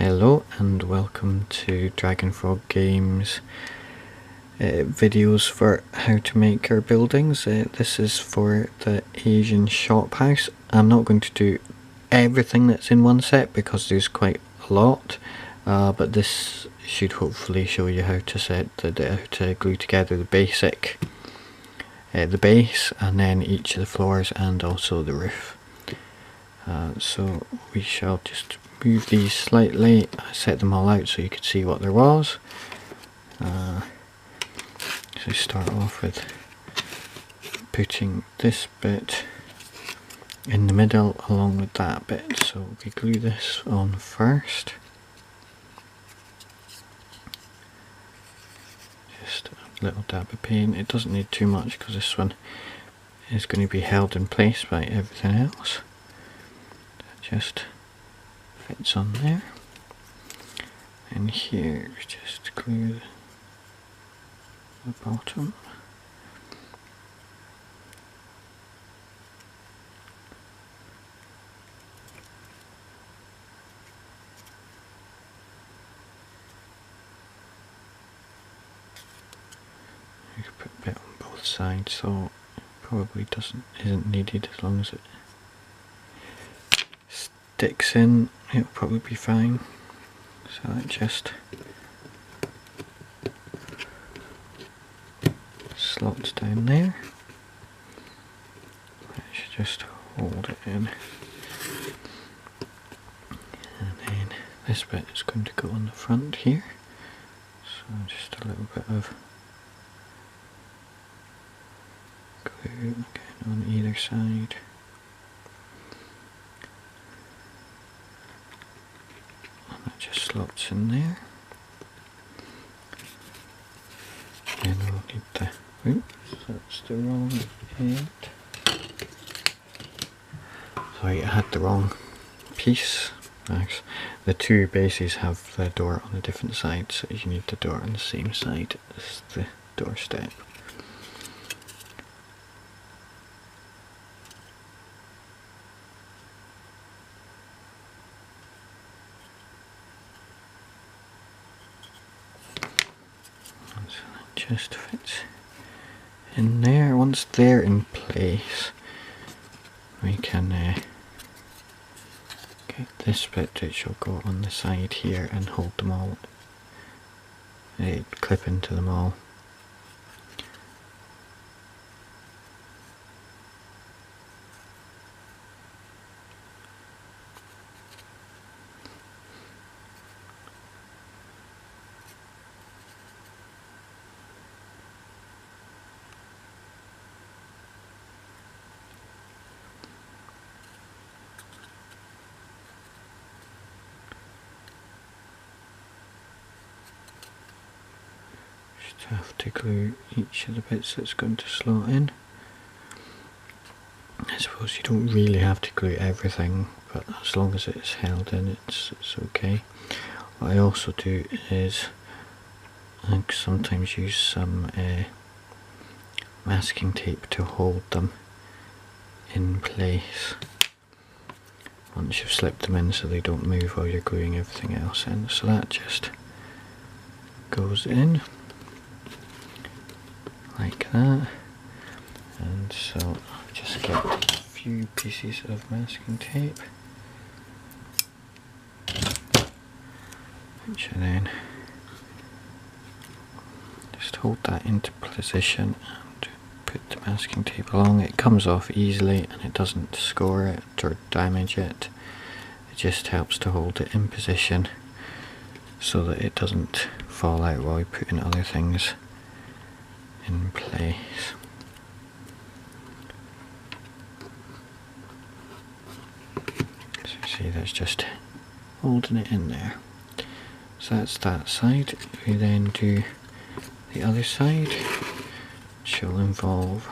Hello and welcome to Dragonfrog Games videos for how to make our buildings. This is for the Asian shop house. I'm not going to do everything that's in one set because there's quite a lot, but this should hopefully show you how to glue together the basic, the base, and then each of the floors and also the roof. So we shall just move these slightly. I set them all out so you could see what there was. So start off with putting this bit in the middle along with that bit. So we glue this on first. Just a little dab of paint. It doesn't need too much because this one is going to be held in place by everything else. Just fits on there, and here just glue the bottom. You can put a bit on both sides, so it probably isn't needed as long as it sticks in. It'll probably be fine. So that just slots down there. I should just hold it in. And then this bit is going to go on the front here. So just a little bit of glue again on either side. Just slots in there. And we'll need the, oops, that's the wrong end. Sorry, I had the wrong piece. The two bases have the door on a different side, so you need the door on the same side as the doorstep. Just fits in there. Once they're in place, we can get this bit which will go on the side here and hold them all, clip into them all. Have to glue each of the bits that's going to slot in. I suppose you don't really have to glue everything, but as long as it's held in, it's okay. What I also do is I sometimes use some masking tape to hold them in place once you've slipped them in so they don't move while you're gluing everything else in. So that just goes in like that, and so I'll just get a few pieces of masking tape, which I then just hold that into position and put the masking tape along. It comes off easily and it doesn't score it or damage it. It just helps to hold it in position so that it doesn't fall out while you put in other things in place. So you see that's just holding it in there. So that's that side. We then do the other side, which will involve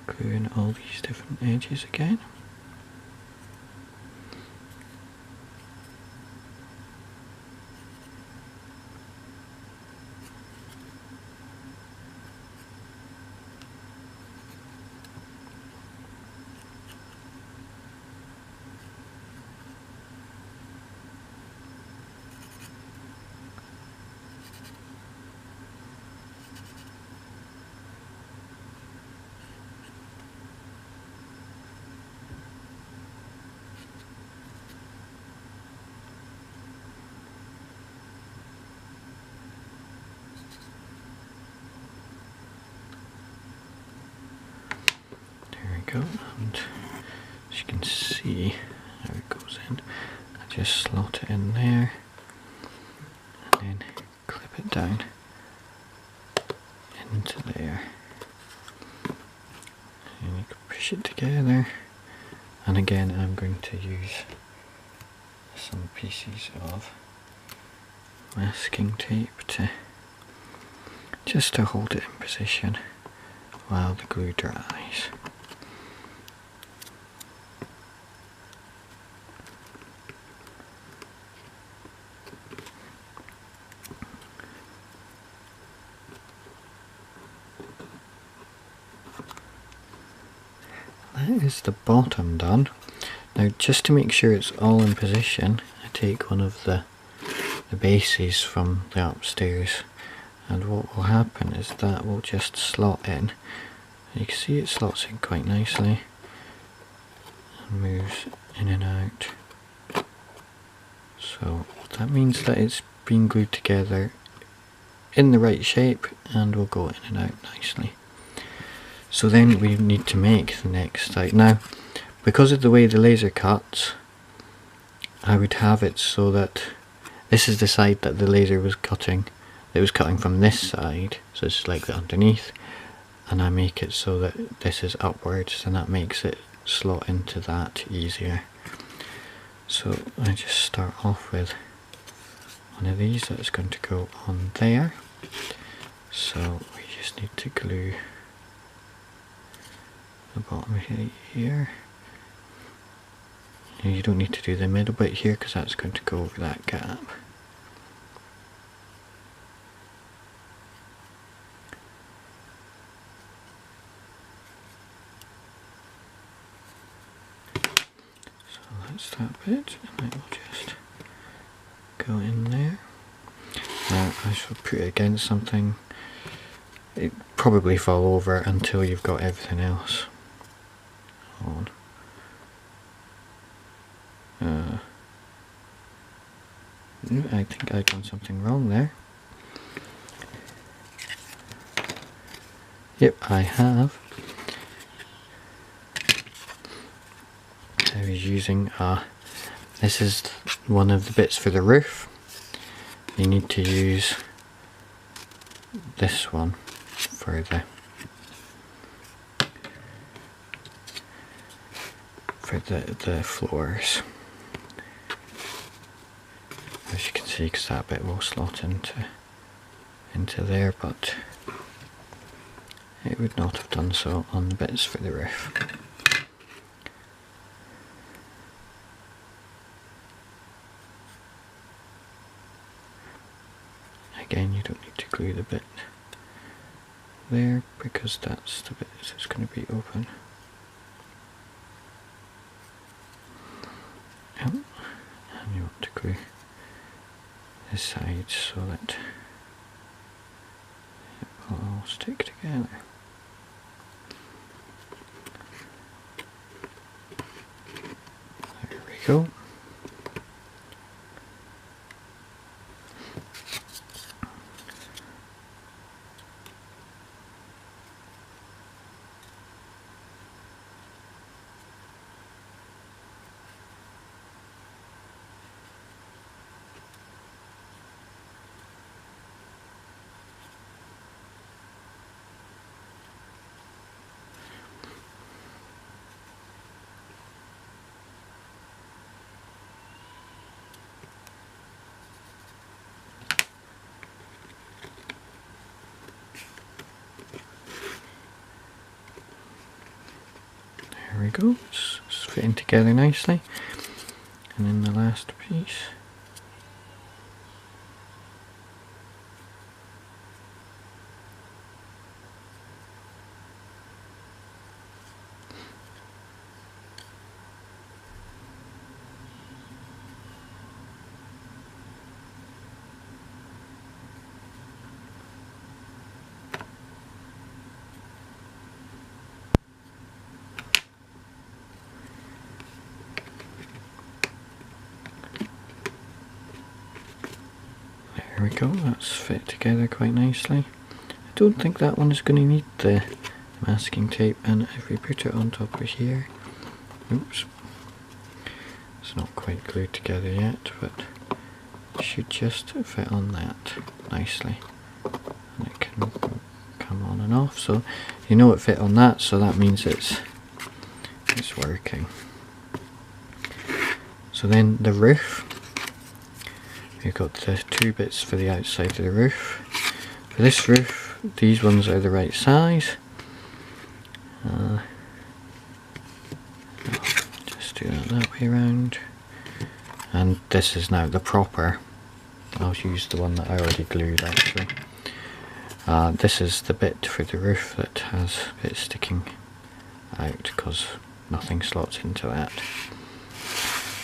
gluing all these different edges again. go, and as you can see how it goes in, I just slot it in there and then clip it down into there, and you can push it together. And again, I'm going to use some pieces of masking tape just to hold it in position while the glue dries. That is the bottom done. Now, just to make sure it's all in position, I take one of the bases from the upstairs, and what will happen is that will just slot in. You can see it slots in quite nicely and moves in and out. So that means that it's been glued together in the right shape and will go in and out nicely. So then we need to make the next side. Now, because of the way the laser cuts, I would have it so that this is the side that the laser was cutting. It was cutting from this side, so it's like the underneath, and I make it so that this is upwards, and that makes it slot into that easier. So I just start off with one of these that's going to go on there. So we just need to glue the bottom here. You don't need to do the middle bit here because that's going to go over that gap. So that's that bit, and it will just go in there. Now I should put it against something. It probably fall over until you've got everything else on. I think I've done something wrong there. Yep, I have. I was using this is one of the bits for the roof. You need to use this one for the floors. As you can see, because that bit will slot into there, but it would not have done so on the bits for the roof. Again, you don't need to glue the bit there because that's the bit that's going to be open. And you want to glue the sides so that it will all stick together. There we go. There we go, it's fitting together nicely. And then the last piece. There we go, that's fit together quite nicely. I don't think that one is going to need the masking tape, and if we put it on top of here, oops, it's not quite glued together yet, but it should just fit on that nicely, and it can come on and off. So you know it fit on that, so that means it's working. So then the roof, we've got the two bits for the outside of the roof. For this roof, these ones are the right size. Just do that way around. And this is now the proper. I'll use the one that I already glued actually. This is the bit for the roof that has bits sticking out because nothing slots into that.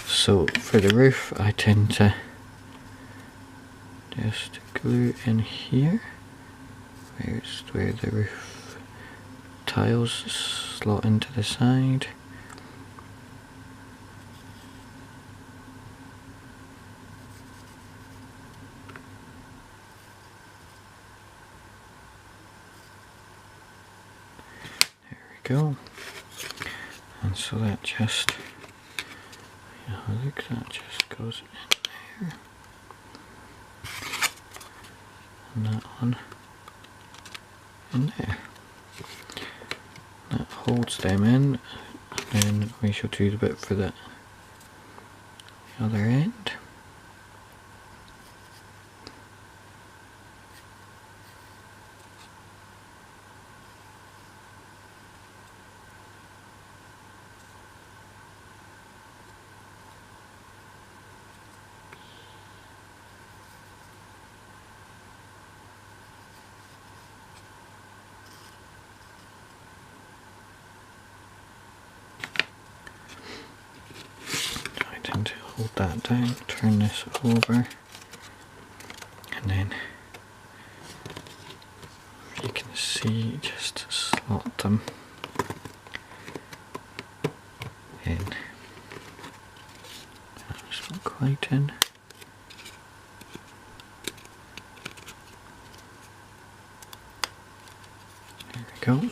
So for the roof, I tend to just glue in here, where the roof tiles slot into the side. There we go. And so that just, look, that just goes in there. And that one in there. That holds them in, and then we shall do the bit for the other end. To hold that down, turn this over, and then you can see, just slot them in. That's not quite in. There we go.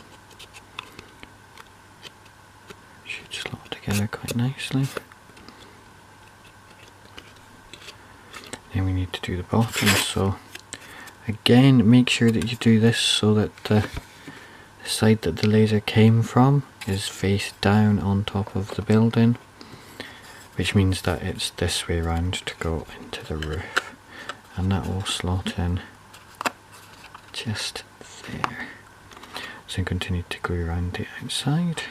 Should slot together quite nicely. Then we need to do the bottom, so again make sure that you do this so that the side that the laser came from is face down on top of the building, which means that it's this way around to go into the roof, and that will slot in just there. So continue to glue around the outside.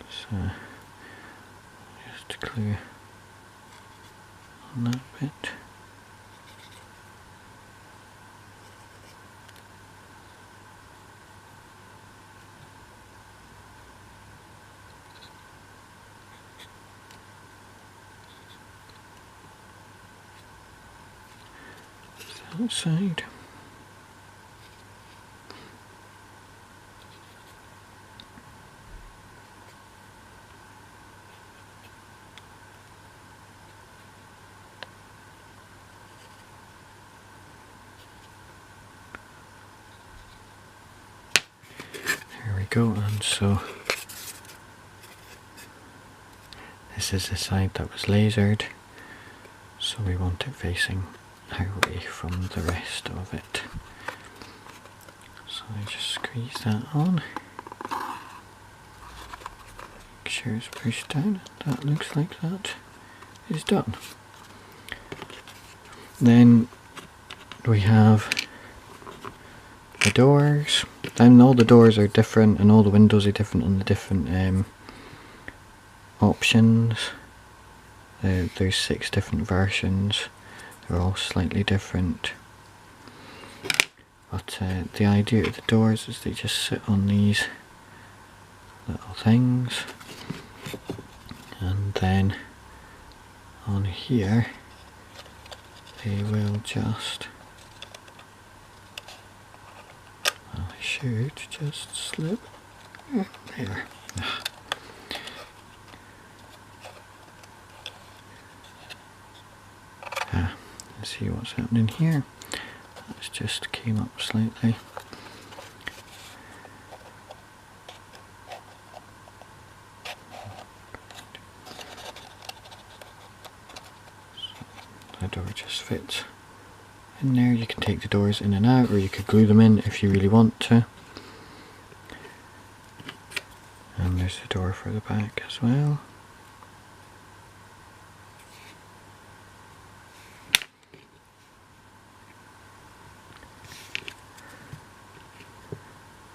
So just glue on that bit. Outside. There we go, and so this is the side that was lasered, so we want it facing away from the rest of it. So I just squeeze that on, make sure it's pushed down. That looks like that is done. Then we have the doors, and all the doors are different and all the windows are different on the different options. There's 6 different versions. They're all slightly different, but the idea of the doors is they just sit on these little things, and then on here they will just, well, they should just slip there. See what's happening here. That's just came up slightly. the door just fits in there. You can take the doors in and out, or you could glue them in if you really want to. And there's the door for the back as well.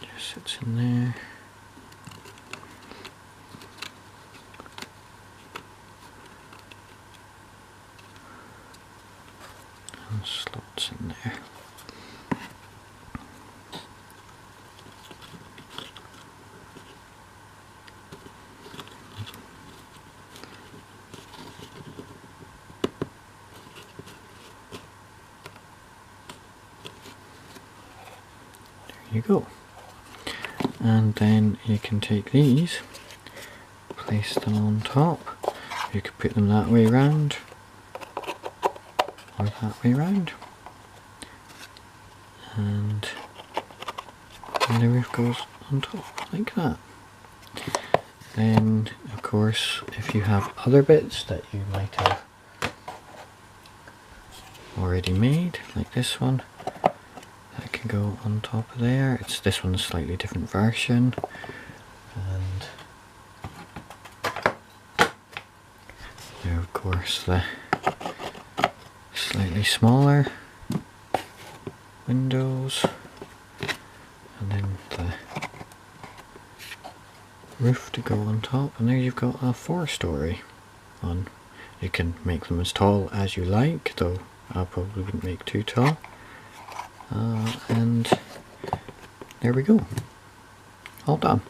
Just sits in there. And slots in there. There you go. And then you can take these, place them on top. You could put them that way round, or that way round. And the roof goes on top like that. Then of course, if you have other bits that you might have already made, like this one, that can go on top of there. This one's a slightly different version, and there of course the slightly smaller windows, and then the roof to go on top, and there you've got a 4-story one. You can make them as tall as you like, though I probably wouldn't make too tall. And there we go, all done.